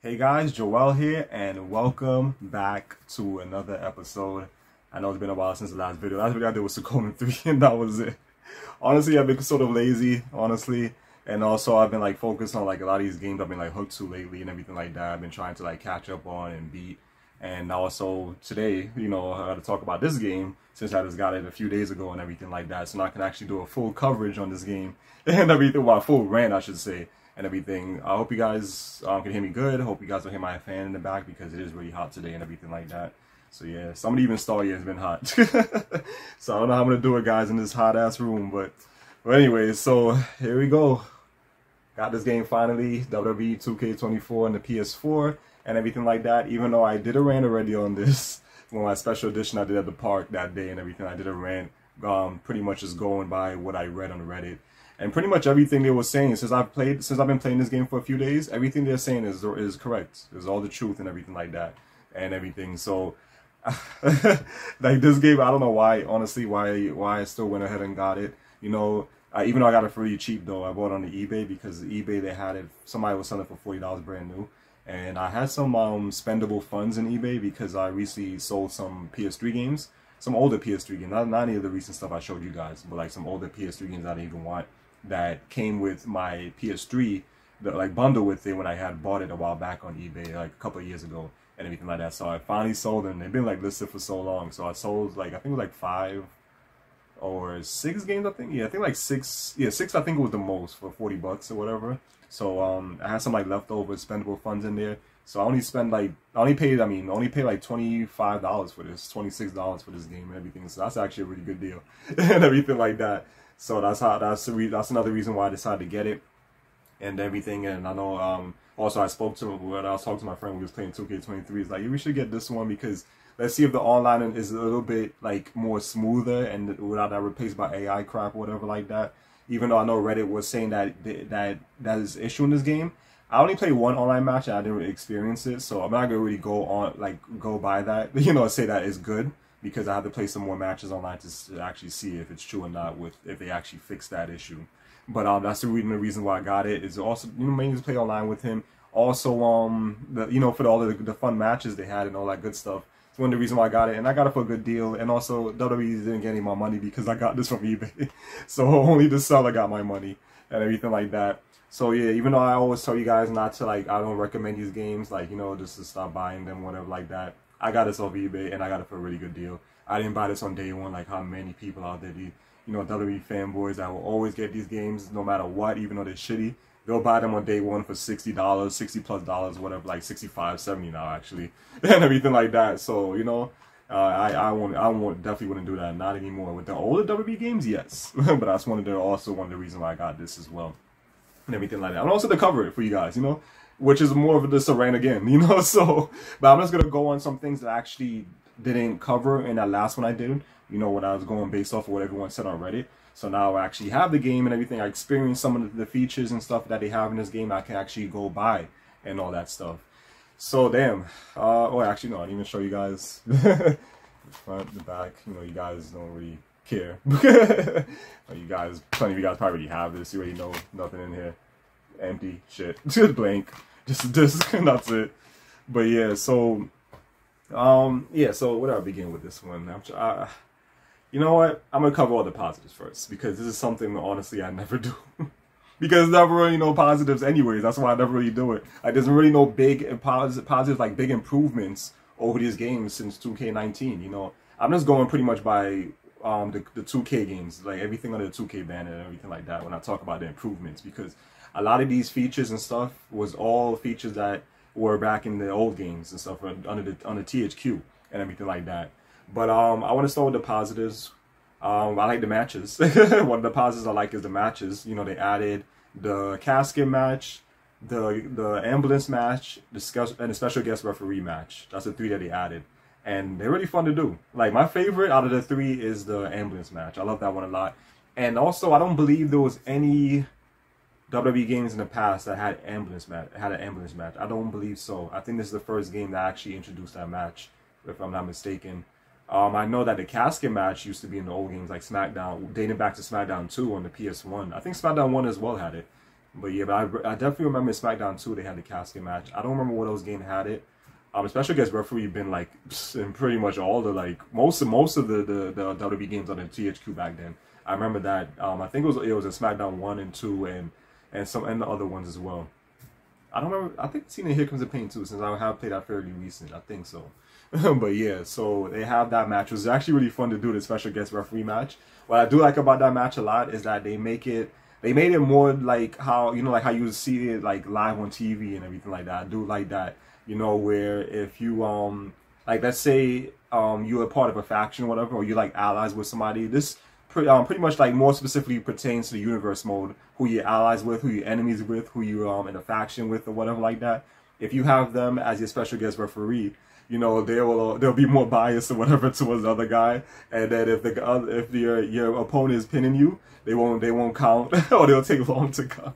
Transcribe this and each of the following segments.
Hey guys, Joel here, and welcome back to another episode. I know it's been a while since the last video. Last video I did was Suikoden 3, and that was it. Honestly, I've been sort of lazy, honestly, and also I've been like focused on like a lot of these games I've been like hooked to lately and everything like that. I've been trying to like catch up on and beat. And also today, I got to talk about this game since I just got it a few days ago and everything like that. So now I can actually do a full coverage on this game and everything, well, full rant, I should say. And everything. I hope you guys can hear me good. I hope you guys will hear my fan in the back because it is really hot today and everything like that. So yeah, somebody even saw it's been hot. So I don't know how I'm gonna do it, guys, in this hot ass room. But anyways, so here we go. Got this game finally, WWE 2K24 and the PS4 and everything like that. Even though I did a rant already on this for my special edition I did at the park that day and everything. I did a rant, pretty much just going by what I read on Reddit. And pretty much everything they were saying since I've been playing this game for a few days, everything they're saying is correct. There's all the truth and everything like that, and everything. So, like this game, I don't know why. Honestly, why I still went ahead and got it. Even though I got it for really cheap though, I bought it on the eBay because eBay they had it. Somebody was selling it for $40 brand new, and I had some spendable funds in eBay because I recently sold some PS3 games, some older PS3 games, not any of the recent stuff I showed you guys, but like some older PS3 games I didn't even want. That came with my PS3, the like bundle with it when I had bought it a while back on eBay, like a couple of years ago and everything like that. So I finally sold them. They've been like listed for so long. So I sold like I think it was like 5 or 6 games. I think I think like 6. Yeah, 6. I think it was the most for $40 or whatever. So I had some like leftover spendable funds in there. So I only paid like $25 for this, $26 for this game and everything. So that's actually a really good deal and everything like that. So that's another reason why I decided to get it and everything. And I know also I was talking to my friend who was playing 2K23. He's like, yeah, we should get this one because let's see if the online is a little bit like more smoother and without that replaced by AI crap or whatever like that. Even though I know Reddit was saying that is an issue in this game. I only played one online match and I didn't really experience it, so I'm not gonna really go by that, say that it's good. Because I have to play some more matches online to actually see if it's true or not, if they actually fix that issue. But that's the reason why I got it is also mainly to play online with him. Also for all the fun matches they had and all that good stuff. It's one of the reasons why I got it, and I got it for a good deal. And also WWE didn't get any more money because I got this from eBay, so only the seller got my money and everything like that. So yeah, even though I always tell you guys not to I don't recommend these games just to stop buying them, whatever like that. I got this off eBay and I got it for a really good deal. I didn't buy this on day one like how many people out there, WWE fanboys that will always get these games no matter what, even though they're shitty. They'll buy them on day one for $60, $60+, whatever, like 65, 70 now actually, and everything like that. So I definitely wouldn't do that, not anymore. With the older WWE games, yes, but that's one of the reasons why I got this as well, and everything like that. And also to cover it for you guys, which is more of this rant again, so, but I'm just going to go on some things that I actually didn't cover in that last one I did, when I was going based off of what everyone said on Reddit. So now I actually have the game and everything. I experienced some of the features and stuff that they have in this game I can actually go buy and all that stuff. So, damn. Actually, no, I didn't even show you guys the front, the back. You guys don't really care. Plenty of you guys probably already have this. You already know nothing in here. Empty shit. Just blank. Just that's it. But yeah, so so where do I begin with this one? You know what? I'm gonna cover all the positives first because this is something that honestly I never do. Because there's never really no positives anyways. That's why I never really do it. There's really no big positives like big improvements over these games since 2K19. I'm just going pretty much by the 2K games, like everything under the 2K banner and everything like that when I talk about the improvements, because a lot of these features and stuff was all features that were back in the old games and stuff under THQ and everything like that. But I want to start with the positives. I like the matches. One of the positives I like is the matches. They added the casket match, the ambulance match, and the special guest referee match. That's the 3 that they added. And they're really fun to do. Like, my favorite out of the 3 is the ambulance match. I love that one a lot. And also, I don't believe there was any WWE games in the past that had an ambulance match. I don't believe so. I think this is the first game that actually introduced that match, if I'm not mistaken. I know that the casket match used to be in the old games like SmackDown, dating back to SmackDown 2 on the PS1. I think SmackDown 1 as well had it. But yeah, but I definitely remember SmackDown 2 they had the casket match. I don't remember what else game had it. Especially against referee been like in pretty much all the like most of the WWE games on the THQ back then. I remember that. I think it was a SmackDown 1 and 2 and the other ones as well. I don't remember. I think I've seen Here Comes the Pain too, since I have played that fairly recent. I think so. But yeah, so they have that match. It was actually really fun to do the special guest referee match. What I do like about that match a lot is that they made it more like how like how you would see it like live on TV and everything like that. I do like that. Where if you like let's say you're a part of a faction or whatever, or you like allies with somebody, this pretty much like more specifically pertains to the universe mode, who you're allies with, who you're enemies with, who you're in a faction with or whatever like that. If you have them as your special guest referee, they'll be more biased or whatever towards the other guy, and then if your opponent is pinning you, they won't count or they'll take long to count.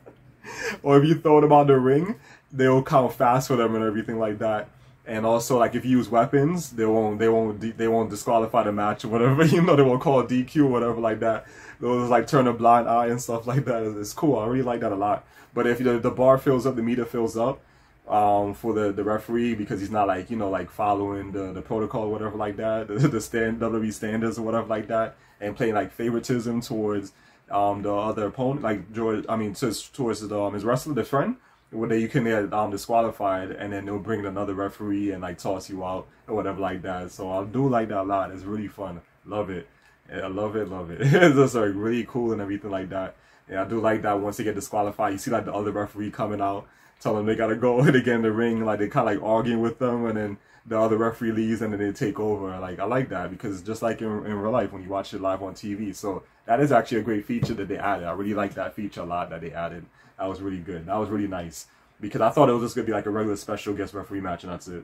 Or if you throw them out the ring, they'll count fast for them and everything like that. And also, like, if you use weapons, they won't disqualify the match or whatever. They won't call a DQ or whatever like that. They'll just like turn a blind eye and stuff like that. It's cool. I really like that a lot. But if the bar fills up, the meter fills up for the referee, because he's not like like following the protocol or whatever like that, the WWE standards or whatever like that, and playing like favoritism towards the other opponent, like towards his wrestler, the friend, where you can get disqualified, and then they'll bring another referee and like toss you out or whatever like that. So I do like that a lot. It's really fun. Love it. Yeah, I love it. It's just like really cool and everything like that. And I do like that once they get disqualified, you see like the other referee coming out, telling them they gotta go and they get in the ring, like they kind of like arguing with them, and then the other referee leaves and then they take over. Like, I like that, because it's just like in real life when you watch it live on TV. So that is actually a great feature that they added. I really like that feature a lot that they added. That was really good. That was really nice, because I thought it was just gonna be like a regular special guest referee match and that's it.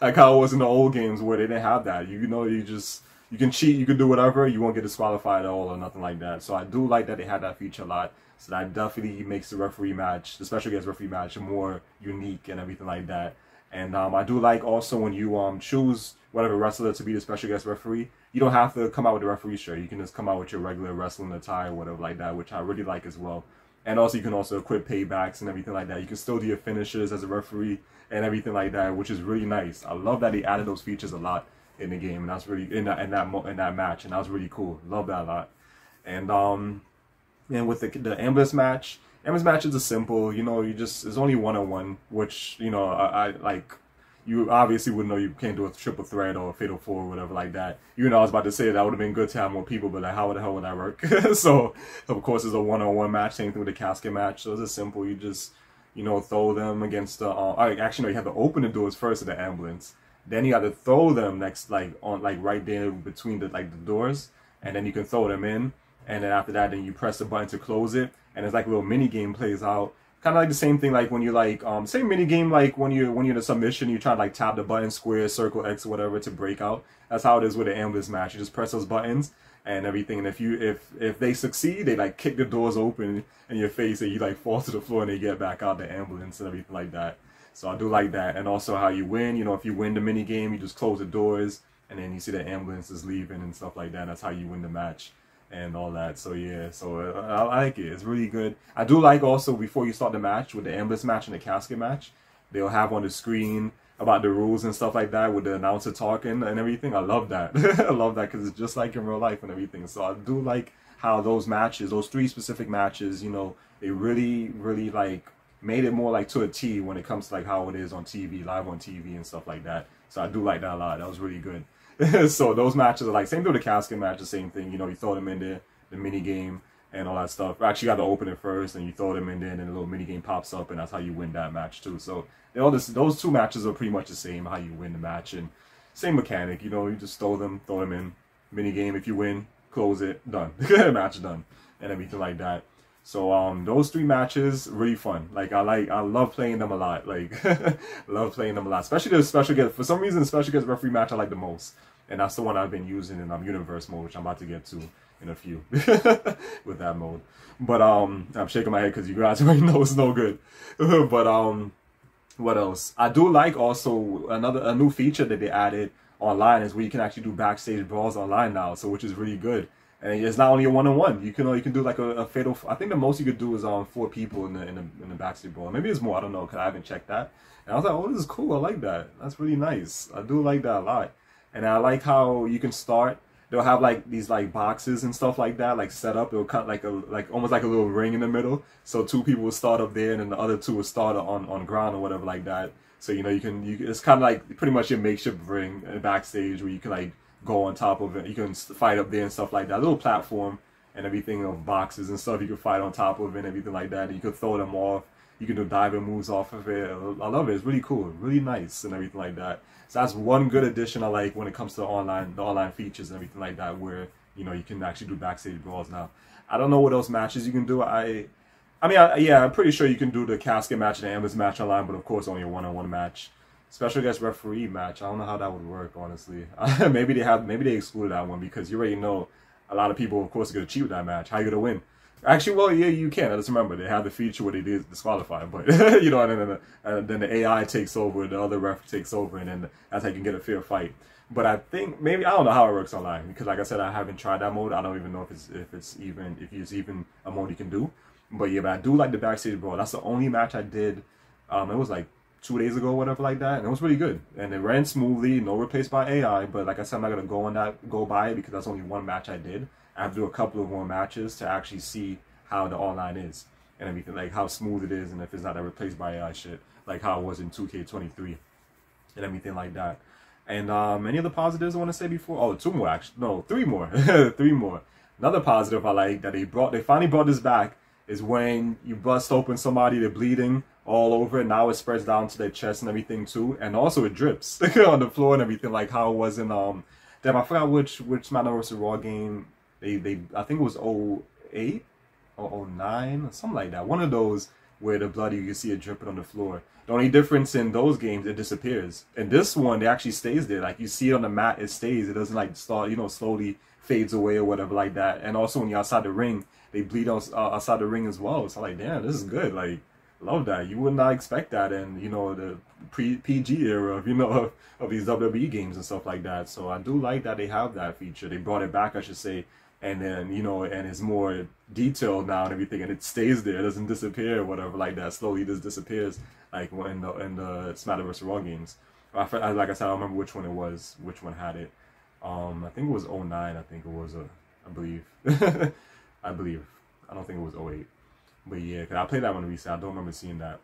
Like how it was in the old games where they didn't have that. You can cheat, you can do whatever, you won't get disqualified at all or nothing like that. So I do like that they had that feature a lot. So that definitely makes the referee match, the special guest referee match, more unique and everything like that. And I do like also when you choose whatever wrestler to be the special guest referee, you don't have to come out with the referee shirt. You can just come out with your regular wrestling attire or whatever like that, which I really like as well. And also you can also equip paybacks and everything like that. You can still do your finishes as a referee and everything like that, which is really nice. I love that they added those features a lot in the game, and that's really in that match, and that was really cool. Love that a lot. And with the ambulance match is a simple, it's only one-on-one, which, I like, you obviously wouldn't know you can't do a triple threat or a fatal four or whatever like that. I was about to say that would have been good to have more people, but like, how the hell would that work? So, of course, it's a one-on-one match, same thing with the casket match. So it's a simple, you just, throw them against the, actually, no, you have to open the doors first of the ambulance. Then you have to throw them next, like, right there between the doors, and then you can throw them in. And then after that, then you press the button to close it, and it's like a little mini game plays out. Kind of like the same thing, like when you same mini game like when you're in a submission, you try to like tap the button, square, circle, X, or whatever to break out. That's how it is with the ambulance match. You just press those buttons and everything, and if they succeed, they like kick the doors open in your face, and you like fall to the floor, and they get back out the ambulance and everything like that. So I do like that, and also how you win. If you win the mini game, you just close the doors, and then you see the ambulance is leaving and stuff like that. That's how you win the match and all that. So yeah, so I like it. It's really good. I do like also, before you start the match, with the ambulance match and the casket match, they'll have on the screen about the rules and stuff like that, with the announcer talking and everything. I love that. I love that, because it's just like in real life and everything. So I do like how those matches, those 3 specific matches, they really like made it more like to a T when it comes to like how it is on TV, live on TV and stuff like that. So I do like that a lot. That was really good. So those matches are like, same with the casket match, the same thing. You throw them in there, the mini game and all that stuff. Actually, you got to open it first, and you throw them in there, and then a little mini game pops up, and that's how you win that match too. So those 2 matches are pretty much the same, how you win the match, and same mechanic. You just throw them in, mini game. If you win, close it, done. Match done, and everything like that. So those 3 matches, really fun. Like I love playing them a lot. Like love playing them a lot. Especially the special guest. For some reason, the special guest referee match I like the most, and that's the one I've been using in universe mode, which I'm about to get to in a few with that mode. But I'm shaking my head because you guys already know it's no good. But what else? I do like also a new feature that they added online is where you can actually do backstage brawls online now. So which is really good. And it's not only a one-on-one. You can do like a fatal. I think the most you could do is 4 people in the backstage brawl. Maybe it's more. I don't know because I haven't checked that. And I was like, oh, this is cool. I like that. That's really nice. I do like that a lot. And I like how you can start. They'll have like these like boxes and stuff like that, like set up. It'll cut like almost like a little ring in the middle. So 2 people will start up there, and then the other 2 will start on ground or whatever like that. So you can it's kind of like pretty much your makeshift ring backstage where you can like go on top of it. You can fight up there and stuff like that. A little platform and everything of boxes and stuff you can fight on top of it and everything like that. And you can throw them off. You can do diving moves off of it. I love it. It's really cool, really nice and everything like that. So that's one good addition I like when it comes to the online features and everything like that, where you can actually do backstage brawls now. I don't know what else matches you can do. Yeah, I'm pretty sure you can do the casket match and the ambulance match online, but of course only a one-on-one match. Special guest referee match. I don't know how that would work, honestly. maybe they excluded that one because you already know a lot of people, of course, are gonna cheat with that match. How you gonna win? Actually, well, yeah, you can. I just remember they have the feature where they did disqualify, but and then the AI takes over, the other ref takes over, and then that's how you can get a fair fight. But I think I don't know how it works online because, like I said, I haven't tried that mode. I don't even know if it's even a mode you can do. But yeah, but I do like the backstage brawl. That's the only match I did. It was like 2 days ago, whatever like that, and it was really good. And it ran smoothly, no replaced by AI. But like I said, I'm not gonna go by it because that's only one match I did. I have to do a couple of more matches to actually see how the online is and everything, like how smooth it is, and if it's not replaced by AI shit, like how it was in 2K23 and everything like that. And any other positives I want to say before? Oh, 2 more actually. No, 3 more. 3 more. Another positive I like that they finally brought this back is when you bust open somebody, they're bleeding all over, and now it spreads down to their chest and everything too, and also it drips on the floor and everything, like how it was in damn, I forgot which SmackDown vs. Raw game. I think it was 08 or 09 or something like that. One of those where the blood, you can see it dripping on the floor. The only difference in those games, it disappears. In this one, it actually stays there. Like you see it on the mat, it stays. It doesn't like start, slowly fades away or whatever like that. And also when you're outside the ring, they bleed outside the ring as well. So like, damn, this is good. Like, love that. You would not expect that in the pre-PG era of of these WWE games and stuff like that. So I do like that they have that feature. They brought it back, I should say. And then, and it's more detailed now and everything, and it stays there. It doesn't disappear or whatever like that. Slowly just disappears, like in the SmackDown vs. Raw games. Like I said, I don't remember which one it was, which one had it. I think it was 09, I think it was, I believe. I believe. I don't think it was 08. But yeah, cause I played that one recently. I don't remember seeing that.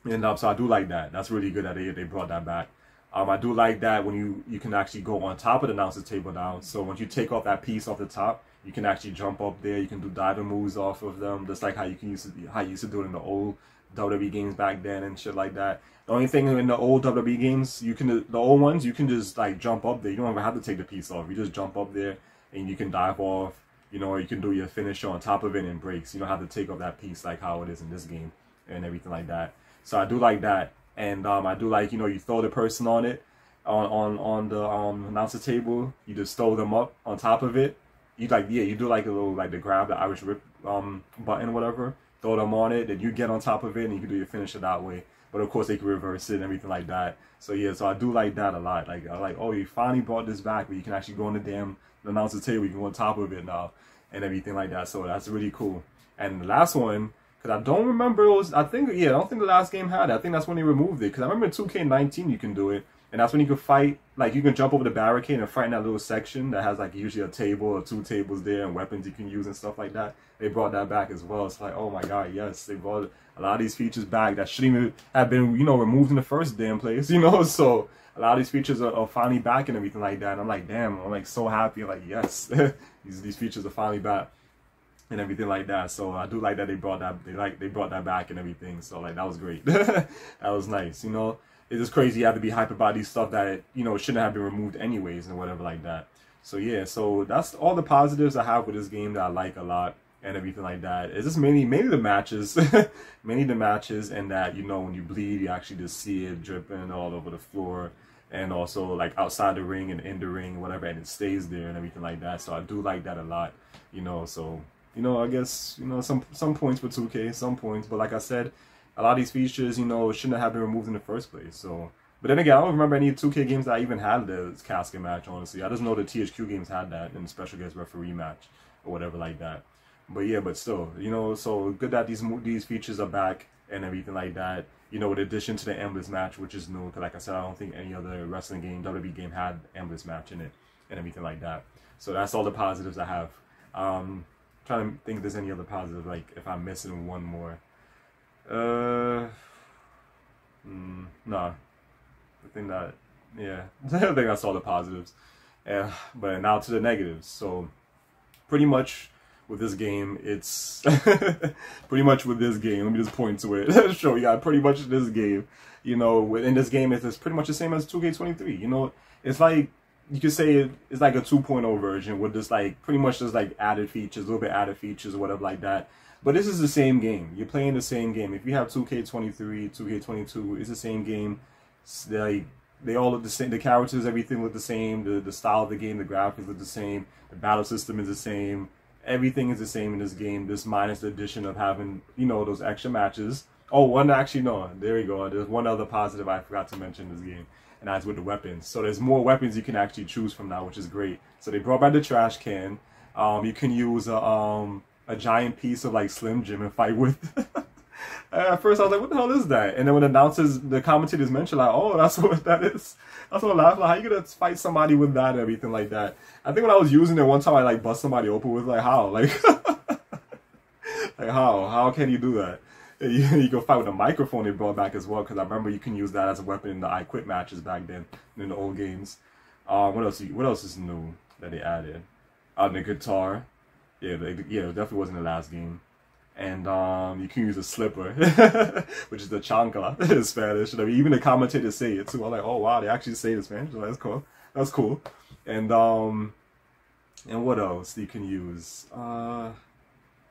And so I do like that. That's really good that they brought that back. I do like that when you can actually go on top of the announcer table now. So once you take off that piece off the top, you can actually jump up there. You can do diving moves off of them, just like how you used to do it in the old WWE games back then and shit like that. The only thing in the old WWE games, the old ones, you can just like jump up there. You don't even have to take the piece off. You just jump up there and you can dive off. Or you can do your finisher on top of it and breaks. You don't have to take off that piece like how it is in this game and everything like that. So I do like that. And I do like, you throw the person on it, on the announcer table. You just throw them up on top of it. You do like a little, like the grab, the Irish whip button, whatever. Throw them on it, then you get on top of it, and you can do your finisher that way. But of course, they can reverse it and everything like that. So yeah, so I do like that a lot. Like, oh, you finally brought this back where you can actually go on the announcer table. You can go on top of it now and everything like that. So that's really cool. And the last one, because I don't remember, I don't think the last game had it. I think that's when they removed it. Because I remember in 2K19 you can do it. And that's when you can fight, like you can jump over the barricade and fight in that little section that has like usually a table or 2 tables there and weapons you can use and stuff like that. They brought that back as well. It's like, oh my god, yes, they brought a lot of these features back that shouldn't even have been, removed in the first damn place, So a lot of these features are finally back and everything like that. And I'm like, damn, I'm like so happy. Like, yes, these features are finally back and everything like that. So I do like that they brought that back and everything. So like that was great. That was nice, It's just crazy you have to be hype about these stuff that shouldn't have been removed anyways and whatever like that. So yeah, so that's all the positives I have with this game that I like a lot and everything like that. It's just mainly the matches, mainly the matches, and that when you bleed you actually just see it dripping all over the floor, and also like outside the ring and in the ring, whatever, and it stays there and everything like that. So I do like that a lot, So I guess some points for 2K, some points, but like I said, a lot of these features, shouldn't have been removed in the first place. So, But then again, I don't remember any 2K games that even had the casket match, honestly. I just know the THQ games had that in the special guest referee match or whatever like that. But yeah, but still, you know, so good that these features are back and everything like that. You know, in addition to the endless match, which is new, because like I said, I don't think any other wrestling game, WWE game, had endless match in it and everything like that. So that's all the positives I have. Trying to think if there's any other positive, like if I'm missing one more. Nah. I think that, yeah, I think that's all the positives. Yeah, but now to the negatives. So pretty much with this game, it's pretty much with this game. Let me just point to it. Show you guys pretty much this game. You know, within this game, it's pretty much the same as 2K23. You know, it's like you could say it's like a 2.0 version with just like pretty much just like added features, a little bit added features or whatever like that. But this is the same game. You're playing the same game. If you have 2K23, 2K22, it's the same game. They all look the same. The characters, everything look the same. The style of the game, the graphics look the same. The battle system is the same. Everything is the same in this game. This minus the addition of having, you know, those extra matches. Oh, one actually, no, there we go. There's one other positive I forgot to mention in this game, and that's with the weapons. So there's more weapons you can actually choose from now, which is great. So they brought back the trash can. You can use a giant piece of like Slim Jim and fight with. At first I was like, what the hell is that? And then when the commentators mentioned like, oh, that's what that is. That's what I laughed like, how you gonna fight somebody with that and everything like that? I think when I was using it one time I like bust somebody open with like how? Like like how can you do that? You go fight with a microphone they brought back as well, because I remember you can use that as a weapon in the I Quit matches back then in the old games. What else is new that they added? The guitar. Yeah, it definitely wasn't the last game. And you can use a slipper, which is the chancla in Spanish. I mean, even the commentators say it too. I'm like, oh wow, they actually say it in Spanish. So that's cool. That's cool. And what else you can use? Trying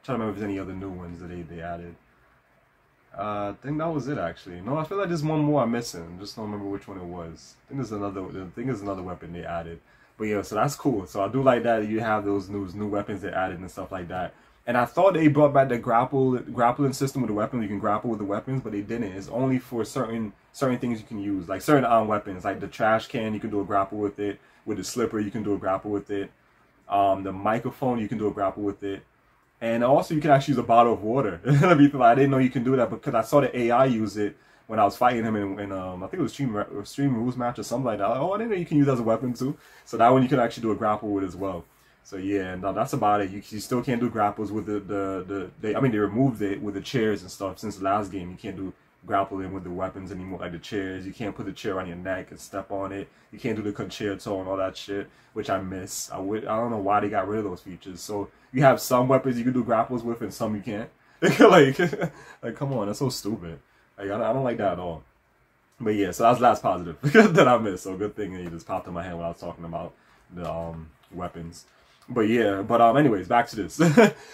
to remember if there's any other new ones that they added. I think that was it actually. No, I feel like there's one more I'm missing. Just don't remember which one it was. I think there's another weapon they added. But yeah, so that's cool. So I do like that you have those new weapons they added and stuff like that. And I thought they brought back the grappling system with the weapons. You can grapple with the weapons, but they didn't. It's only for certain things you can use, like certain weapons, like the trash can. You can do a grapple with it. With the slipper, you can do a grapple with it. The microphone, you can do a grapple with it. And also, you can actually use a bottle of water. I didn't know you can do that because I saw the AI use it when I was fighting him in I think it was Stream Rules match or something like that. Like, oh, I didn't know you can use it as a weapon too. So that one you can actually do a grapple with as well. So yeah, no, that's about it. You still can't do grapples with they removed it with the chairs and stuff since the last game. You can't do grappling with the weapons anymore, like the chairs. You can't put the chair on your neck and step on it. You can't do the concerto and all that shit, which I miss. I don't know why they got rid of those features. So you have some weapons you can do grapples with and some you can't. like come on, that's so stupid. Like I don't like that at all. But yeah, so that's the last positive that I missed. So good thing it just popped in my head when I was talking about the weapons. But yeah, anyways, back to this.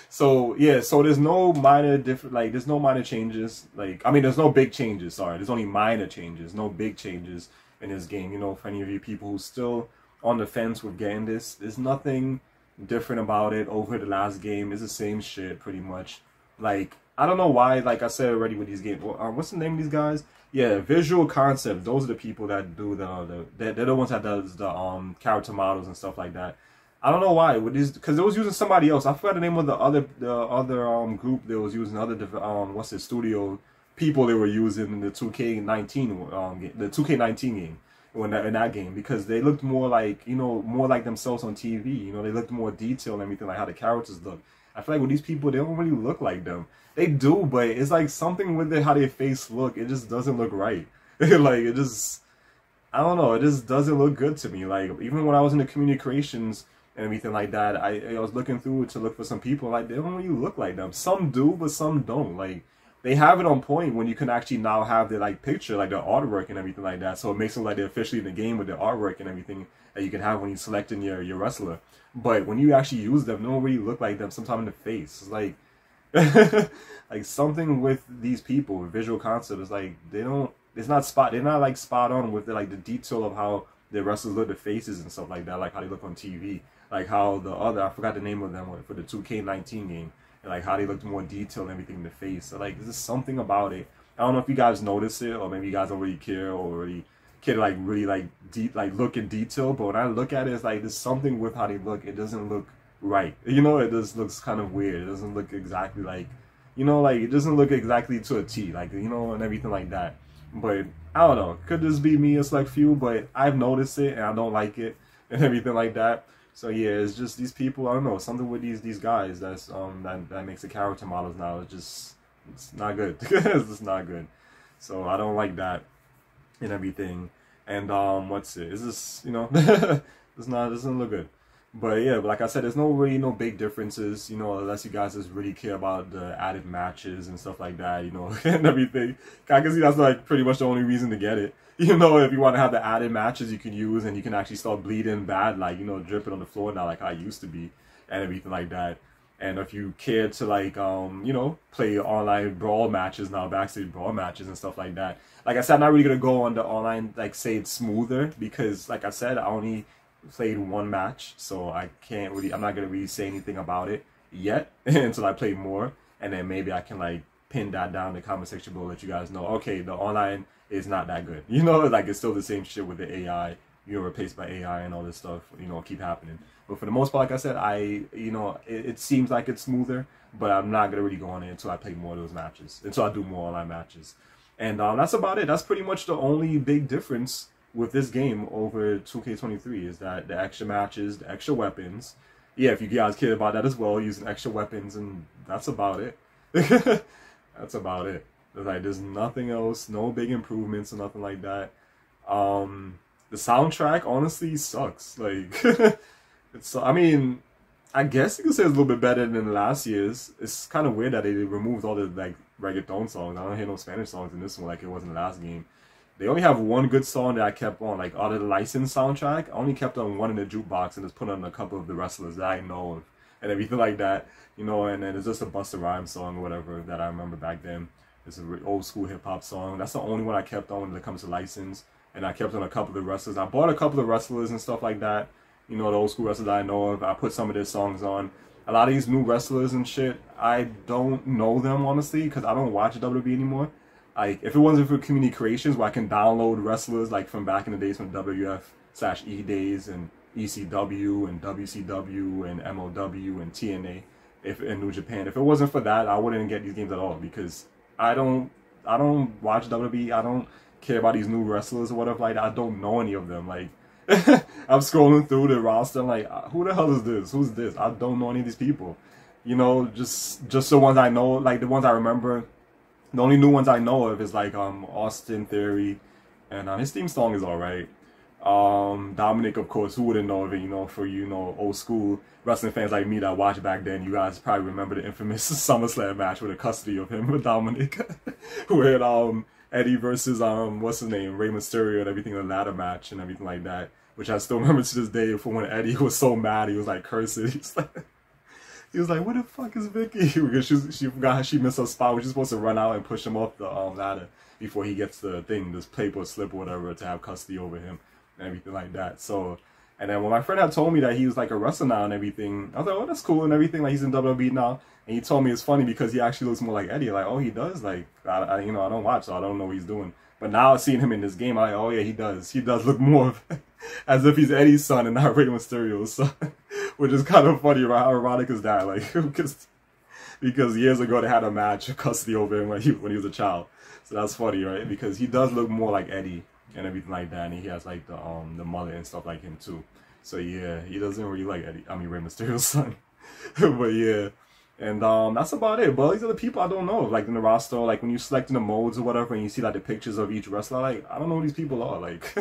So yeah, so there's no minor there's no minor changes. There's no big changes, sorry. There's only minor changes, no big changes in this game. You know, for any of you people who's still on the fence with getting this, there's nothing different about it over the last game. It's the same shit pretty much. Like, I don't know why, like I said already with these games, what's the name of these guys? Yeah, Visual Concepts. Those are the people that do they're the ones that does the character models and stuff like that. I don't know why with these, because they was using somebody else. I forgot the name of the other group they was using, studio people they were using in the 2K19 the 2K19 game in that game, because they looked more like, you know, more like themselves on TV. You know, they looked more detailed and everything, like how the characters look. I feel like with these people, they don't really look like them. They do, but it's like something with it, how their face look, it just doesn't look right. Like it just, I don't know, it just doesn't look good to me. Like even when I was in the community creations and everything like that, I was looking through to look for some people, like they don't really look like them. Some do, but some don't. Like they have it on point when you can actually now have their like picture, like their artwork and everything like that. So it makes it like they're officially in the game with their artwork and everything that you can have when you're selecting your wrestler. But when you actually use them, they don't really look like them. Sometimes in the face, it's like like something with these people with Visual Concept is like they're not like spot on with the detail of how the wrestlers look, the faces and stuff like that, like how they look on TV. Like how the other, I forgot the name of them for the 2K19 game, and like how they looked more detailed and everything in the face. So like there's just something about it. I don't know if you guys notice it, or maybe you guys don't really care or already care to like really like deep like look in detail. But when I look at it, it's like there's something with how they look. It doesn't look right. You know, it just looks kind of weird. It doesn't look exactly like, you know, like it doesn't look exactly to a T, like, you know, and everything like that. But I don't know. Could this be me, a select few? But I've noticed it and I don't like it and everything like that. So yeah, it's just these people. I don't know, something with these guys that's that makes the character models now. It's not good. It's just not good. So I don't like that and everything. And what's it? Is this, you know, it doesn't look good. But yeah, but like I said, there's really no big differences, you know, unless you guys just really care about the added matches and stuff like that, you know, and everything. I can see that's like pretty much the only reason to get it. You know, if you want to have the added matches you can use and you can actually start bleeding bad, like, you know, dripping on the floor now like I used to be and everything like that. And if you care to like, you know, play online brawl matches now, backstage brawl matches and stuff like that. Like I said, I'm not really going to go on the online, like say it's smoother because like I said, I only played one match, so I can't really, I'm not going to really say anything about it yet until I play more. And then maybe I can like pin that down in the comment section below, let you guys know, okay, the online is not that good. You know, like it's still the same shit with the AI, you know, replaced by AI and all this stuff, you know, keep happening. But for the most part, like I said, you know, it seems like it's smoother, but I'm not going to really go on it until I play more of those matches, until I do more online matches. And that's about it. That's pretty much the only big difference with this game over 2K23 is that the extra matches, the extra weapons. Yeah, if you guys care about that as well, using extra weapons, and that's about it. That's about it. There's nothing else, no big improvements or nothing like that. The soundtrack honestly sucks. Like, I mean, I guess you could say it's a little bit better than last year's. It's kind of weird that they removed all the like reggaeton songs. I don't hear no Spanish songs in this one like it was in the last game. They only have one good song that I kept on, like out of the licensed soundtrack. I only kept on one in the jukebox and just put on a couple of the wrestlers that I know of and everything like that, you know. And then it's just a Busta Rhymes song or whatever that I remember back then. It's an old school hip hop song. That's the only one I kept on when it comes to license. And I kept on a couple of the wrestlers. I bought a couple of wrestlers and stuff like that. You know, the old school wrestlers that I know of. I put some of their songs on. A lot of these new wrestlers and shit, I don't know them honestly because I don't watch WWE anymore. Like, if it wasn't for community creations where I can download wrestlers like from back in the days from WF/E days and ECW and WCW and MLW and TNA in New Japan, if it wasn't for that, I wouldn't get these games at all because I don't watch WWE. I don't care about these new wrestlers or whatever like that. I don't know any of them. Like, I'm scrolling through the roster, I'm like, who the hell is this? Who's this? I don't know any of these people. You know, just the ones I know, like the ones I remember. The only new ones I know of is like Austin Theory, and his theme song is alright. Dominic, of course, who wouldn't know of it, you know, for you know, old school wrestling fans like me that watched back then, you guys probably remember the infamous SummerSlam match with the custody of him with Dominic, who had Eddie versus what's his name, Rey Mysterio and everything in the ladder match and everything like that, which I still remember to this day. For when Eddie was so mad, he was like cursing. He was like, "Where the fuck is Vicky?" Because she forgot how she missed her spot. We're just supposed to run out and push him off the ladder before he gets the thing, this paper slip or whatever, to have custody over him and everything like that. So, and then when my friend had told me that he was like a wrestler now and everything, I was like, "Oh, that's cool and everything." Like, he's in WWE now, and he told me it's funny because he actually looks more like Eddie. Like, oh, he does. Like, you know, I don't watch, so I don't know what he's doing. But now seeing him in this game, I'm like, oh yeah, he does. He does look more as if he's Eddie's son and not Rey Mysterio's son. Which is kind of funny, right? How ironic is that? Like, because years ago they had a match, custody over him when he was a child. So that's funny, right? Because he does look more like Eddie and everything like that, and he has like the mullet and stuff like him too. So yeah, he doesn't really like Eddie. I mean Rey Mysterio's son. But yeah, and that's about it. But these are the people I don't know, like in the roster, like when you select in the modes or whatever, and you see like the pictures of each wrestler, like I don't know who these people are. Like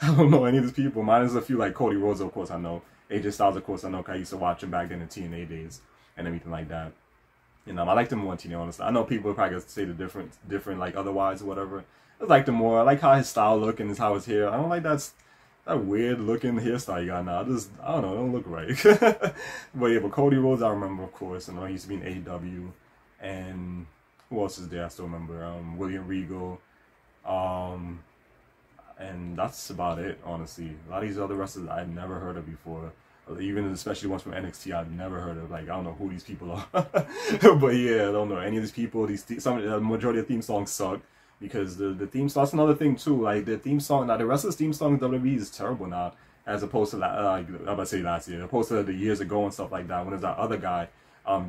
I don't know any of these people. Mine is a few, like Cody Rhodes, of course I know. AJ Styles, of course, I know, because I used to watch him back then in TNA days and everything like that. You know, I liked him more in TNA, honestly. I know people would probably say the different, like, otherwise or whatever. I liked him more. I like how his style look and how his hair. I don't like that weird looking hairstyle you got now. I don't know, it don't look right. But yeah, but Cody Rhodes, I remember, of course. I know he used to be in AEW. And who else is there? I still remember. William Regal. And that's about it, honestly. A lot of these other wrestlers I'd never heard of before. Even especially ones from NXT I've never heard of. Like, I don't know who these people are. But yeah, I don't know any of these people. The majority of theme songs suck. because the theme song, that's another thing too. Like the theme song, now the wrestlers' theme song in WWE is terrible now, as opposed to I'm about to say last year, opposed to the years ago and stuff like that. When there's that other guy,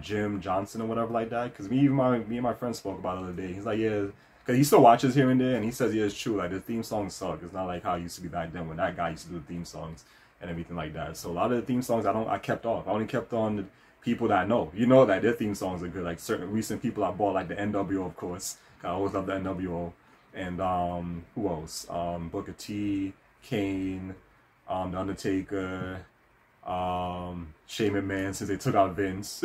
Jim Johnson or whatever like that. Because me and my friend spoke about it the other day. He's like, yeah, because he still watches here and there, and he says, yeah, it's true. Like the theme songs suck. It's not like how it used to be back then when that guy used to do the theme songs and everything like that. So a lot of the theme songs I kept off. I only kept on the people that I know. You know that their theme songs are good. Like certain recent people I bought, like the NWO, of course. I always love the NWO. And who else? Booker T, Kane, The Undertaker, Shane McMahon, since they took out Vince.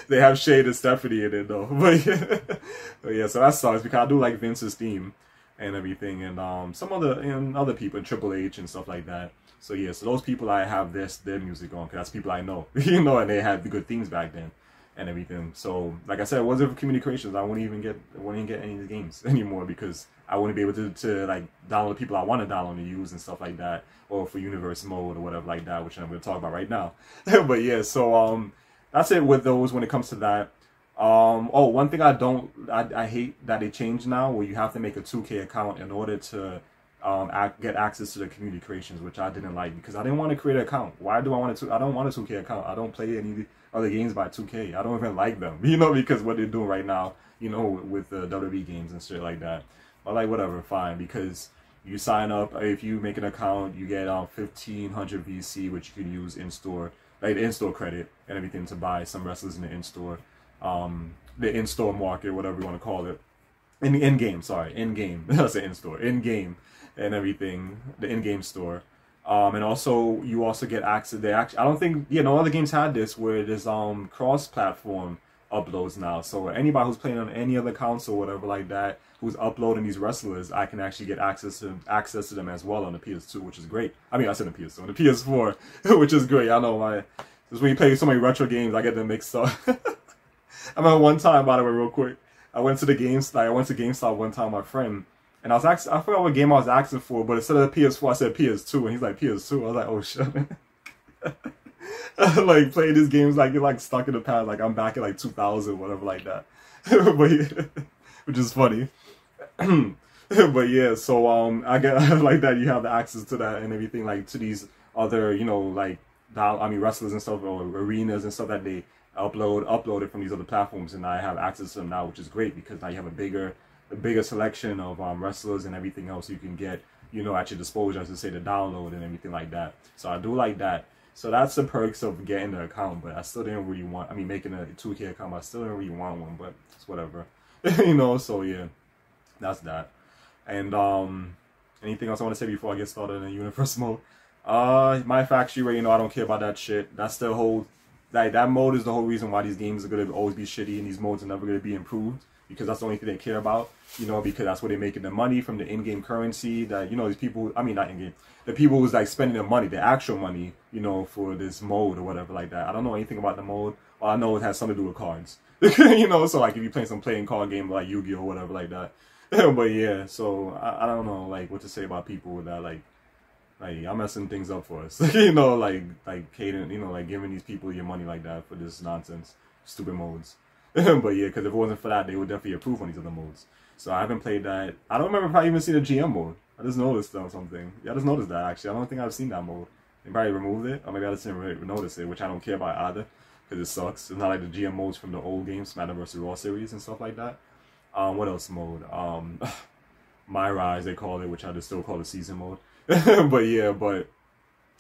They have Shade and Stephanie in it though. But yeah, so that sucks because I do like Vince's theme and everything, and some other people, Triple H and stuff like that. So yeah, so those people I have their music on, because that's people I know, you know, and they had the good themes back then and everything. So like I said, it wasn't for communications. I wouldn't even get any of the games anymore, because I wouldn't be able to like download people I want to download and use and stuff like that, or for universe mode or whatever like that, which I'm going to talk about right now. But yeah, so that's it with those when it comes to that. Oh, one thing I hate that they changed now, where you have to make a 2K account in order to get access to the community creations, which I didn't like, because I didn't want to create an account. Why do I want to? I don't want a 2K account. I don't play any other games by 2K. I don't even like them, you know, because what they're doing right now, you know, with the WWE games and shit like that. But like, whatever, fine, because you sign up, if you make an account, you get 1500 VC, which you can use in store, like in-store credit and everything, to buy some wrestlers in the in-store, the in-store market, whatever you want to call it, in-game, I say in-store, in-game and everything, the in-game store. And also, you also get access, I don't think, no other games had this, where there's cross-platform uploads now. So anybody who's playing on any other console or whatever like that, who's uploading these wrestlers, I can actually get access to them as well on the PS2, which is great. I mean, I said the PS2, on the PS4, which is great. I know just when you play so many retro games, I get them mixed up. I remember one time, by the way, real quick, I went to GameStop one time with my friend, and I forgot what game I was asking for, but instead of the PS4, I said PS2, and he's like, PS2. I was like, oh shit. Like, playing these games like you're like stuck in the past, like I'm back in like 2000, whatever like that. But yeah, which is funny. But yeah, so I get like that you have the access to that and everything, like to these other, you know, like wrestlers and stuff, or arenas and stuff that they uploaded from these other platforms, and I have access to them now, which is great, because now you have a bigger selection of wrestlers and everything else you can get, you know, at your disposal, as to say, to download and everything like that. So I do like that. So that's the perks of getting the account, but I still didn't really want, making a 2K account, I still didn't really want one, but it's whatever. You know, so yeah, that's that. And anything else I want to say before I get started in the universe mode? My factory rate, you know, I don't care about that shit. That's the whole, that mode is the whole reason why these games are going to always be shitty, and these modes are never going to be improved, because that's the only thing they care about, you know, because that's where they're making the money from, the in-game currency that, you know, these people, not in-game, the people who's like spending their money, the actual money, you know, for this mode or whatever like that. I don't know anything about the mode. All I know it has something to do with cards. You know, so like if you're playing some playing card game like Yu-Gi-Oh or whatever like that. But yeah, so I don't know like what to say about people that like I'm messing things up for us. You know, like catering, you know, like giving these people your money like that for this nonsense, stupid modes. But yeah, because if it wasn't for that, they would definitely approve on these other modes. So I haven't played that. I don't remember if I even seen a GM mode. I just noticed something. Yeah, I just noticed that actually. I don't think I've seen that mode. They probably removed it, or maybe I just didn't really notice it, which I don't care about either, because it sucks. It's not like the GM modes from the old games, SmackDown vs. Raw series and stuff like that. What else mode? My Rise, they call it, which I just still call the season mode. But yeah, but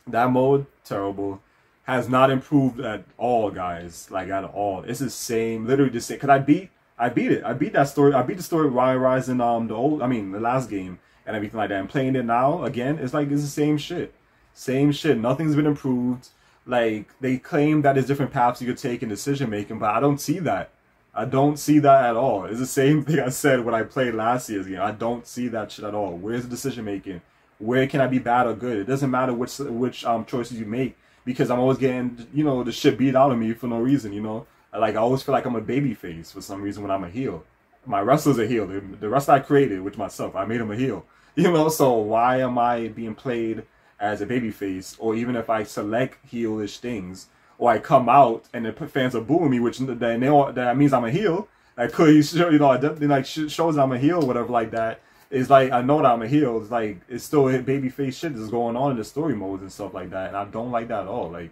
that mode, terrible. Has not improved at all, guys. Like, at all. It's the same, literally the same. Because I beat it. I beat that story. I beat the story Rise in the last game and everything like that. And playing it now, again, it's like, it's the same shit. Same shit. Nothing's been improved. Like, they claim that there's different paths you could take in decision making, but I don't see that. I don't see that at all. It's the same thing I said when I played last year's game. I don't see that shit at all. Where's the decision making? Where can I be bad or good? It doesn't matter which choices you make, because I'm always getting, you know, the shit beat out of me for no reason, you know? Like, I always feel like I'm a baby face for some reason when I'm a heel. My wrestlers are heel. The wrestler I created, which myself, I made him a heel. You know, so why am I being played as a baby face? Or even if I select heelish things, or I come out and the fans are booing me, which that means I'm a heel, Like, could he show, you know, it definitely like shows I'm a heel or whatever like that. It's like, I know that I'm a heel. It's like, it's still babyface shit that's going on in the story modes and stuff like that. And I don't like that at all. Like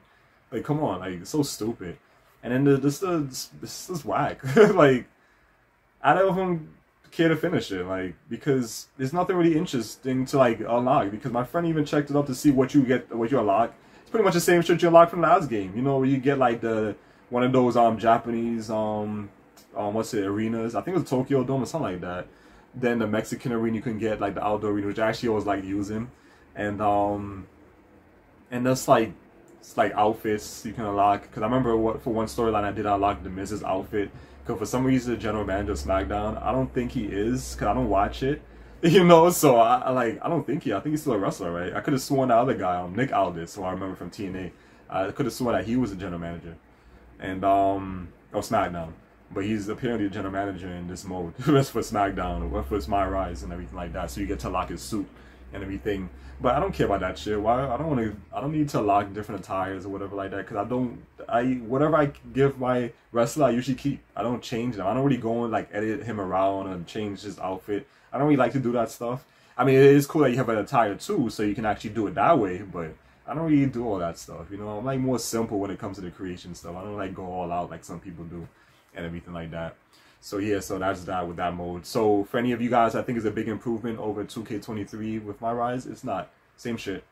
come on, like, it's so stupid. And then this is whack. Like, I don't even care to finish it, like, because there's nothing really interesting to like unlock. Because my friend even checked it up to see what you unlock. It's pretty much the same shit you unlock from the last game. You know, where you get like one of those Japanese what's it, arenas. I think it was Tokyo Dome or something like that. Then the Mexican arena, you can get like the outdoor arena, which I actually always like using. And that's like, it's like outfits you can unlock. Because I remember for one storyline I did unlock the Miz's outfit. Because for some reason the general manager of SmackDown, I don't think he is, because I don't watch it. You know, so I don't think I think he's still a wrestler, right? I could have sworn the other guy, Nick Aldis, who I remember from TNA, I could have sworn that he was the general manager. And SmackDown. But he's apparently the general manager in this mode. That's for SmackDown, or for My Rise and everything like that. So you get to lock his suit and everything. But I don't care about that shit. Why? I don't need to lock different attires or whatever like that. Because whatever I give my wrestler, I usually keep. I don't change them. I don't really go and like edit him around and change his outfit. I don't really like to do that stuff. I mean, it is cool that you have an attire too, so you can actually do it that way. But I don't really do all that stuff. You know, I'm like more simple when it comes to the creation stuff. I don't like go all out like some people do. And everything like that. So yeah, so that's that with that mode. So for any of you guys, I think it's a big improvement over 2K23 with My Rise. It's not. Same shit.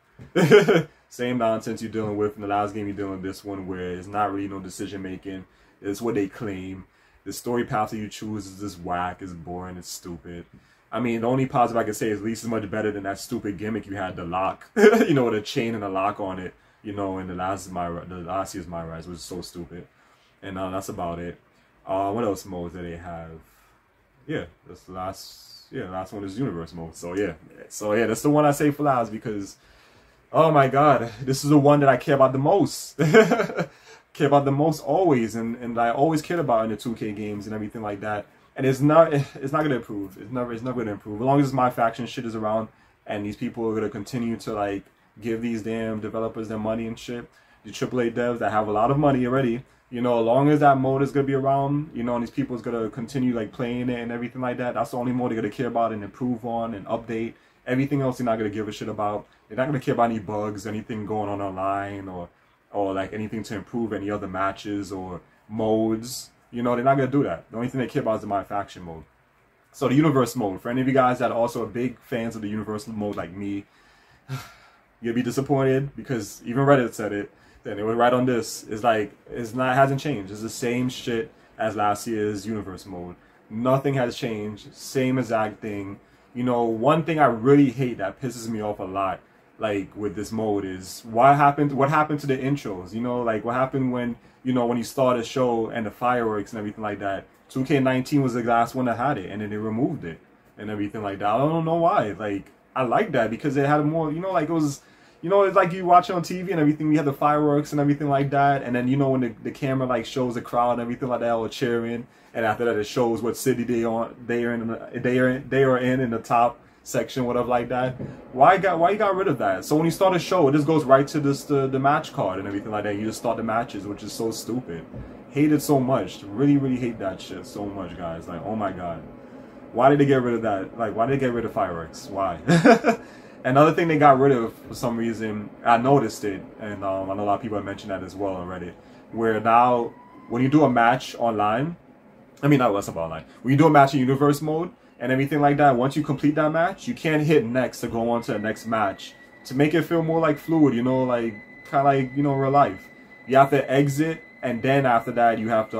Same nonsense you're dealing with in the last game. You're dealing with this one where it's not really no decision making. It's what they claim. The story path that you choose is just whack. It's boring. It's stupid. I mean, the only positive I can say is at least it's much better than that stupid gimmick you had, the lock. You know, with a chain and a lock on it. You know, in the last year's My Rise, which is so stupid. And that's about it. What else modes do they have? Yeah, that's the last one is universe mode. So yeah, that's the one I say for last because, oh my god, this is the one that I care about the most. Care about the most always, and I always cared about in the 2K games and everything like that. And it's not gonna improve. It's never gonna improve as long as my faction shit is around and these people are gonna continue to like give these damn developers their money and shit. The AAA devs that have a lot of money already. You know, as long as that mode is going to be around, you know, and these people is going to continue, like, playing it and everything like that, that's the only mode they're going to care about and improve on and update. Everything else they're not going to give a shit about. They're not going to care about any bugs, anything going on online, or like, anything to improve any other matches or modes. You know, they're not going to do that. The only thing they care about is the My Faction mode. So, the Universe mode. For any of you guys that are also big fans of the Universal mode like me, you'll be disappointed because even Reddit said it. Then it was right on this. It's like it hasn't changed. It's the same shit as last year's universe mode. Nothing has changed. Same exact thing. You know, one thing I really hate that pisses me off a lot, like with this mode, is what happened to the intros. You know, like what happened when you start a show and the fireworks and everything like that. 2K19 was the last one that had it, and then they removed it and everything like that. I don't know why. Like I like that because it had more. You know, like it was. You know, it's like you watch it on TV and everything. We have the fireworks and everything like that. And then, you know, when the camera, like, shows the crowd and everything like that, or cheering. And after that, it shows what city they are in the top section, whatever like that. Why you got rid of that? So when you start a show, it just goes right to the match card and everything like that. You just start the matches, which is so stupid. Hate it so much. Really, really hate that shit so much, guys. Like, oh my god. Why did they get rid of that? Like, why did they get rid of fireworks? Why? Another thing they got rid of for some reason, I noticed it, and I know a lot of people have mentioned that as well on Reddit, where now when you do a match online, I mean not WhatsApp online, when you do a match in universe mode and everything like that, once you complete that match, you can't hit next to go on to the next match to make it feel more like fluid, you know, like kind of like, you know, real life. You have to exit, and then after that you have to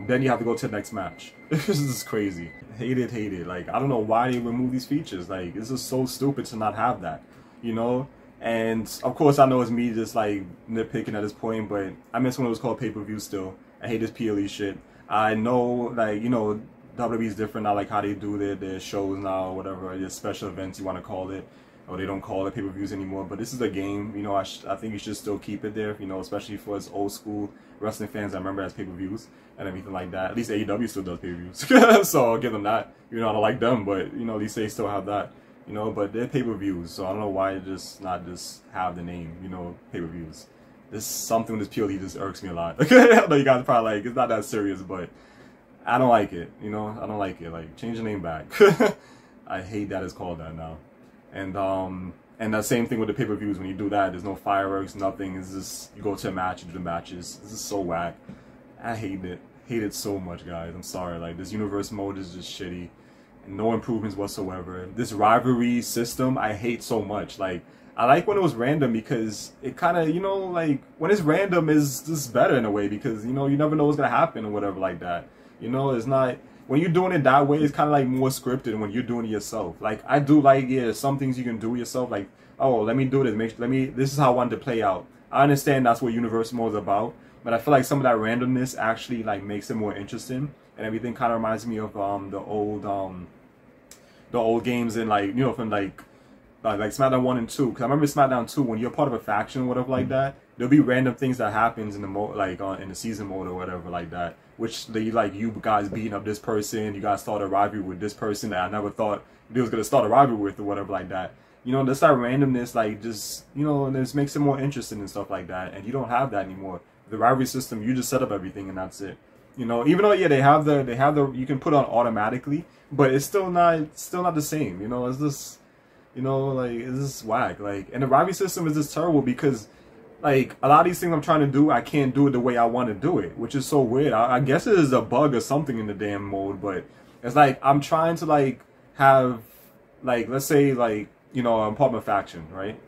then you have to go to the next match. This is crazy. Hate it. Like, I don't know why they remove these features. Like, it's just so stupid to not have that, you know? And, of course, I know it's me just, like, nitpicking at this point, but I miss when it was called pay-per-view still. I hate this PLE shit. I know, like, you know, WWE's different. I like how they do their shows now, or whatever, their special events you want to call it. Or they don't call it pay-per-views anymore. But this is a game, you know, I think you should still keep it there, you know, especially for us old school wrestling fans that remember as pay-per-views and everything like that. At least AEW still does pay-per-views. So I'll give them that. You know, I don't like them, but, you know, at least they still have that. You know, but they're pay-per-views, so I don't know why not just have the name, you know, pay-per-views. This something with this PLE just irks me a lot. I know you guys are probably like, it's not that serious, but I don't like it, you know, I don't like it. Like, change the name back. I hate that it's called that now. And the same thing with the pay-per-views. When you do that, there's no fireworks, nothing. It's just, you go to a match, you do the matches. This is so whack. I hate it. Hate it so much, guys. I'm sorry. Like, this universe mode is just shitty. And no improvements whatsoever. This rivalry system, I hate so much. Like, I like when it was random because it kind of, you know, like, when it's random is just better in a way because, you know, you never know what's going to happen or whatever like that. You know, it's not, when you're doing it that way, it's kind of like more scripted when you're doing it yourself. Like, I do like, yeah, some things you can do yourself, like, oh, let me do this, this is how I want it to play out. I understand that's what universe mode is about, but I feel like some of that randomness actually, like, makes it more interesting, and everything kind of reminds me of, the old games in, like, you know, from, like SmackDown 1 and 2, because I remember SmackDown 2, when you're part of a faction or whatever like that, there'll be random things that happens in the mode, like, in the season mode or whatever like that, which they, like, you guys beating up this person, you guys start a rivalry with this person that I never thought they was gonna start a rivalry with or whatever like that. You know, this that randomness, like, just, you know, this makes it more interesting and stuff like that, and you don't have that anymore. The rivalry system, you just set up everything and that's it. You know, even though, yeah, they have the you can put on automatically, but it's still not the same. You know, it's just, you know, like, it's just whack. Like, and the rivalry system is just terrible because, like, a lot of these things I'm trying to do, I can't do it the way I want to do it, which is so weird. I guess it is a bug or something in the damn mode, but it's like I'm trying to, like, have, like, let's say, like, you know, I'm part of a faction, right?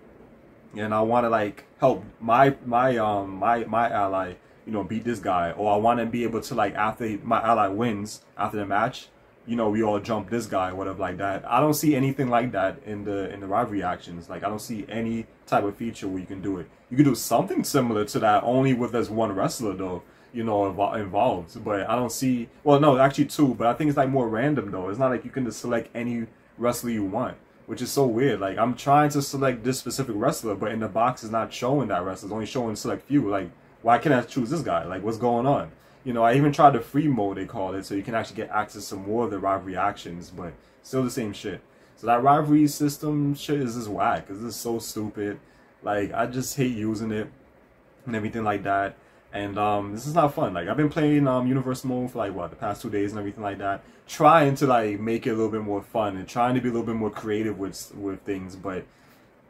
And I want to, like, help my ally, you know, beat this guy, or I want to be able to, like, after my ally wins after the match, you know, we all jump this guy, whatever like that. I don't see anything like that in the rivalry actions. Like, I don't see any type of feature where you can do it. You can do something similar to that, only with there's one wrestler though, you know, involved. But I don't see, well, no, actually two, but I think it's like more random though. It's not like you can just select any wrestler you want, which is so weird. Like, I'm trying to select this specific wrestler, but in the box is not showing that wrestler. It's only showing select few. Like, why can't I choose this guy? Like, what's going on? You know, I even tried the free mode, they call it, so you can actually get access to more of the rivalry actions, but still the same shit. So that rivalry system shit is just whack. It's just so stupid. Like, I just hate using it and everything like that. And this is not fun. Like, I've been playing Universe mode for, like, what, the past 2 days and everything like that, trying to, like, make it a little bit more fun and trying to be a little bit more creative with things, but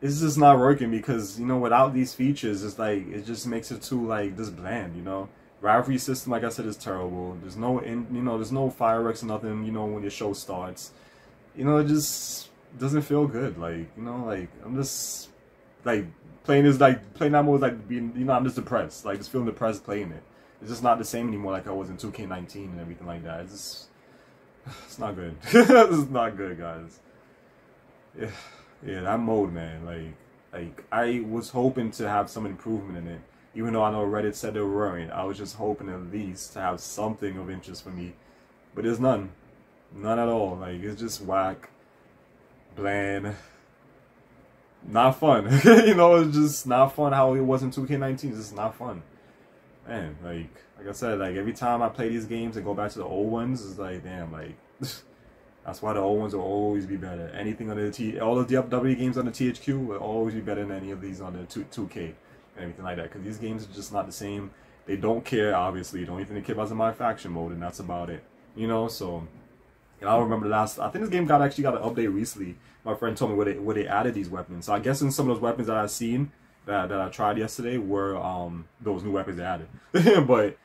it's just not working because, you know, without these features, it's like, it just makes it too, like, just bland, you know. Rivalry system, like I said, is terrible. There's no, there's no fireworks or nothing, you know, when your show starts. You know, it just doesn't feel good. Like, you know, like, I'm just, like, playing that mode, like, being, you know, I'm just depressed. Like, just feeling depressed playing it. It's just not the same anymore like I was in 2K19 and everything like that. It's just, it's not good. It's not good, guys. Yeah, that mode, man, like, I was hoping to have some improvement in it. Even though I know Reddit said they weren't, I was just hoping at least to have something of interest for me. But there's none. None at all. Like, it's just whack, bland, not fun. You know, it's just not fun how it was in 2K19. It's just not fun. Man, like I said, like, every time I play these games and go back to the old ones, it's like, damn, like, that's why the old ones will always be better. Anything on the all of the WWE games on the THQ will always be better than any of these on the 2K. And everything like that, because these games are just not the same. They don't care, obviously. The only thing they care about is my faction mode, and that's about it. You know, so, and I remember the last, I think this game actually got an update recently. My friend told me where they added these weapons. So I guess in some of those weapons that I've seen, that I tried yesterday, were those new weapons they added. But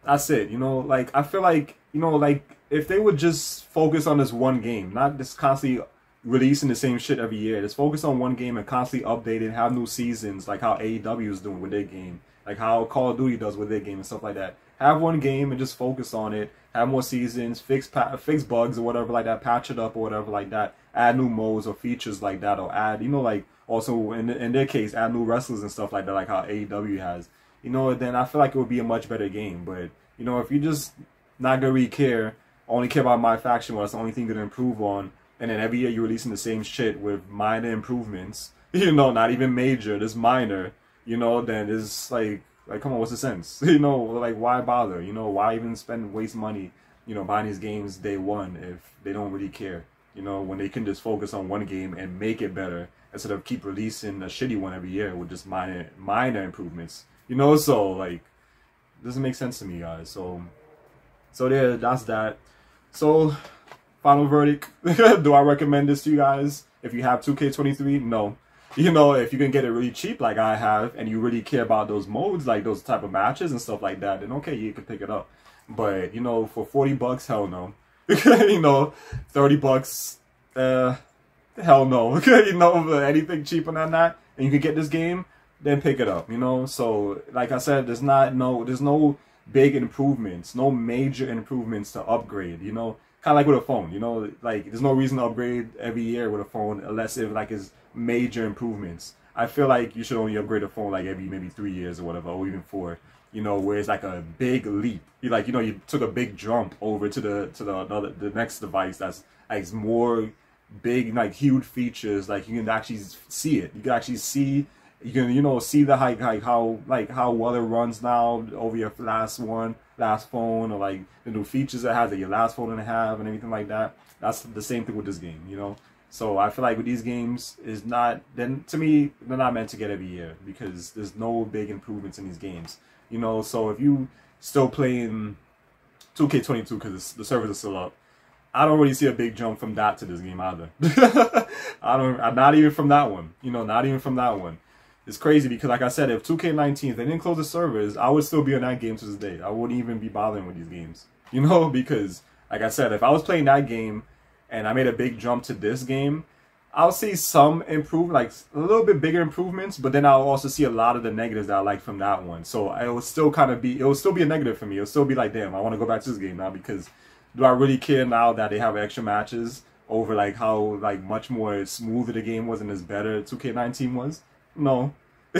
that's it, you know, like, I feel like, you know, like, if they would just focus on this one game, not just constantly releasing the same shit every year. Just focus on one game and constantly update it, have new seasons, like how AEW is doing with their game, like how Call of Duty does with their game and stuff like that. Have one game and just focus on it, have more seasons, fix bugs or whatever like that, patch it up or whatever like that, add new modes or features like that, or add, you know, like, also in their case, add new wrestlers and stuff like that, like how AEW has. You know, then I feel like it would be a much better game. But, you know, if you just not gonna really care, only care about my faction, well, that's the only thing you're gonna improve on, and then every year you're releasing the same shit with minor improvements, you know, not even major, just minor, you know, then it's like, come on, what's the sense? You know, like, why bother? You know, why even waste money, you know, buying these games day one if they don't really care? You know, when they can just focus on one game and make it better instead of keep releasing a shitty one every year with just minor improvements. You know, so, like, it doesn't make sense to me, guys. So, So there, that's that. So final verdict. Do I recommend this to you guys? If you have 2K23, no. You know, if you can get it really cheap like I have, and you really care about those modes, like those type of matches and stuff like that, then okay, you can pick it up. But, you know, for 40 bucks, hell no. You know, 30 bucks, hell no. You know, anything cheaper than that, and you can get this game, then pick it up, you know? So, like I said, there's no big improvements, no major improvements to upgrade, you know? Kind of like with a phone, you know? Like, there's no reason to upgrade every year with a phone unless if, like, it's major improvements. I feel like you should only upgrade a phone, like, every maybe 3 years or whatever, or even 4. You know, where it's like a big leap. You like, you know, you took a big jump over to the next device that's like more big, like huge features. Like you can actually see it. You can actually see. You can, you know, see the how well it runs now over your last phone, or like the new features it has that your last phone didn't have and everything like that. That's the same thing with this game, you know. So I feel like with these games is not, then to me they're not meant to get every year because there's no big improvements in these games. You know, so if you still playing 2K22 because the servers are still up, I don't really see a big jump from that to this game either. Not even from that one. You know, not even from that one. It's crazy because, like I said, if 2K19, if they didn't close the servers, I would still be on that game to this day. I wouldn't even be bothering with these games. You know, because, like I said, if I was playing that game and I made a big jump to this game, I'll see some like a little bit bigger improvements, but then I'll also see a lot of the negatives that I like from that one. So it will still be a negative for me. It'll still be like, damn, I want to go back to this game now because do I really care now that they have extra matches over like how like much more smoother the game was and as better 2K19 was? No.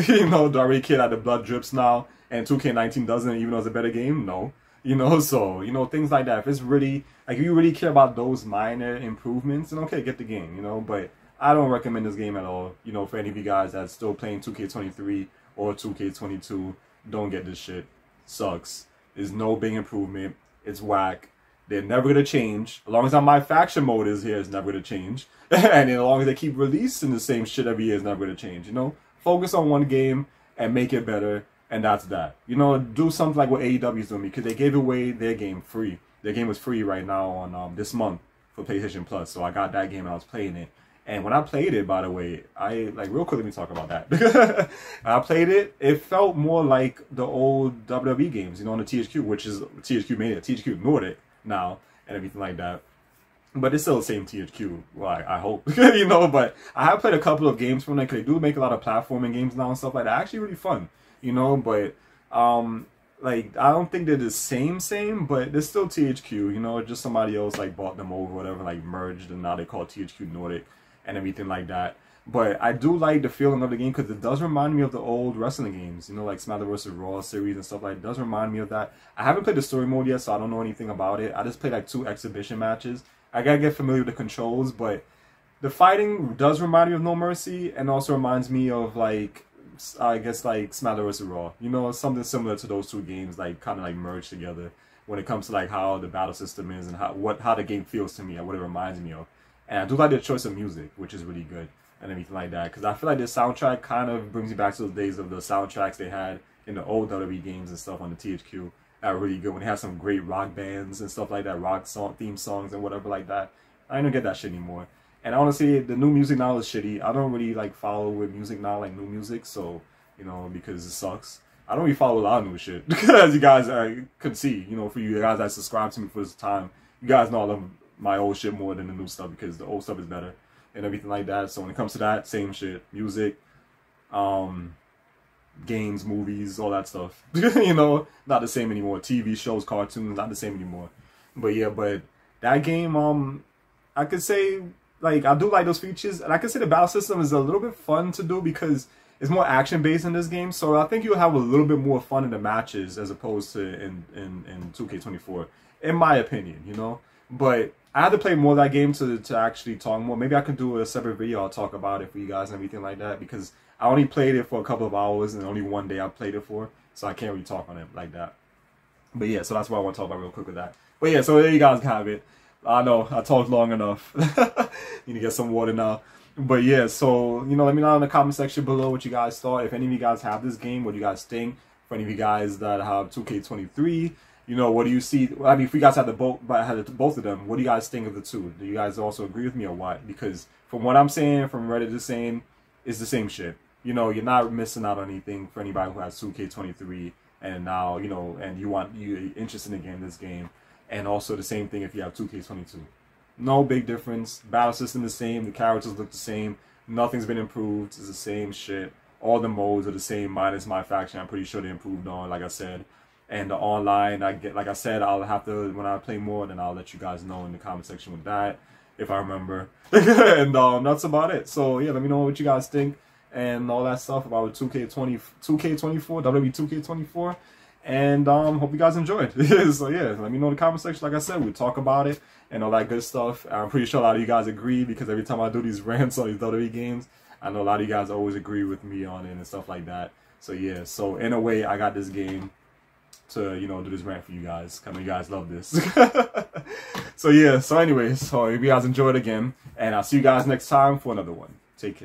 You know, do I really care that the blood drips now and 2K19 doesn't even though it's a better game? No. You know, so, you know, things like that. If it's really, like, if you really care about those minor improvements, then okay, get the game, you know, but I don't recommend this game at all. You know, for any of you guys that's still playing 2K23 or 2K22, don't get this shit. Sucks. There's no big improvement. It's whack. They're never going to change. As long as my faction mode is here, it's never going to change. And as long as they keep releasing the same shit every year, it's never going to change. You know, focus on one game and make it better. And that's that. You know, do something like what AEW is doing because they gave away their game free. Their game was free right now on this month for PlayStation Plus. So I got that game and I was playing it. And when I played it, by the way, real quick, let me talk about that. I played it, it felt more like the old WWE games, you know, on the THQ, which is THQ made it. THQ ignored it now and everything like that. But it's still the same THQ, well, I hope, you know, but I have played a couple of games from them because they do make a lot of platforming games now and stuff like that. Actually really fun, you know, but, like, I don't think they're the same, but they're still THQ, you know, just somebody else, like, bought them over, whatever, like, merged, and now they call it THQ Nordic. And everything like that. But I do like the feeling of the game because it does remind me of the old wrestling games, you know, like SmackDown vs. Raw series and stuff like that. It does remind me of that. I haven't played the story mode yet, so I don't know anything about it. I just played like 2 exhibition matches. I gotta get familiar with the controls, but the fighting does remind me of No Mercy and also reminds me of like, I guess like SmackDown vs. Raw. You know, something similar to those 2 games, like kind of like merged together when it comes to like how the battle system is and how the game feels to me and what it reminds me of. And I do like their choice of music, which is really good, and everything like that. Because I feel like their soundtrack kind of brings me back to those days of the soundtracks they had in the old WWE games and stuff on the THQ. That were really good when they had some great rock bands and stuff like that, rock theme songs and whatever like that. I don't get that shit anymore. And honestly, the new music now is shitty. I don't really like follow with music now, like new music, so, you know, because it sucks. I don't really follow a lot of new shit, as you guys could see, you know, for you guys that subscribe to me for this time, you guys know I love my old shit more than the new stuff because the old stuff is better and everything like that. So when it comes to that, same shit. Music, games, movies, all that stuff. You know, not the same anymore. TV shows, cartoons, not the same anymore. But yeah, but that game, I could say, like, I do like those features. And I could say the battle system is a little bit fun to do because it's more action-based in this game. So I think you'll have a little bit more fun in the matches as opposed to in 2K24, in my opinion, you know. But I had to play more of that game to actually talk more. Maybe I could do a separate video. I'll talk about it for you guys and everything like that because I only played it for a couple of hours and only one day I played it for, so I can't really talk on it like that. But yeah, so that's what I want to talk about real quick with that. But yeah, so there you guys have it. I know I talked long enough. Need to get some water now. But yeah, so you know, let me know in the comment section below what you guys thought. If any of you guys have this game, what you guys think. For any of you guys that have 2K23. You know, what do you see? I mean, if we guys had both of them, what do you guys think of the two? Do you guys also agree with me or what? Because from what I'm saying, from Reddit is saying, it's the same shit. You know, you're not missing out on anything for anybody who has 2K23 and now, you know, and you're interested in getting this game. And also the same thing if you have 2K22. No big difference. Battle system the same. The characters look the same. Nothing's been improved. It's the same shit. All the modes are the same minus my faction. I'm pretty sure they improved on, like I said. And the online, like I said, I'll have to, when I play more, then I'll let you guys know in the comment section with that, if I remember. And that's about it. So yeah, let me know what you guys think and all that stuff about 2K24, WWE 2K24. And hope you guys enjoyed. So yeah, let me know in the comment section. Like I said, we'll talk about it and all that good stuff. I'm pretty sure a lot of you guys agree, because every time I do these rants on these WWE games, I know a lot of you guys always agree with me on it and stuff like that. So yeah, so in a way, I got this game to, you know, do this rant for you guys. I know you guys love this. So yeah, so anyways, so if you guys enjoyed again, and I'll see you guys next time for another one. Take care.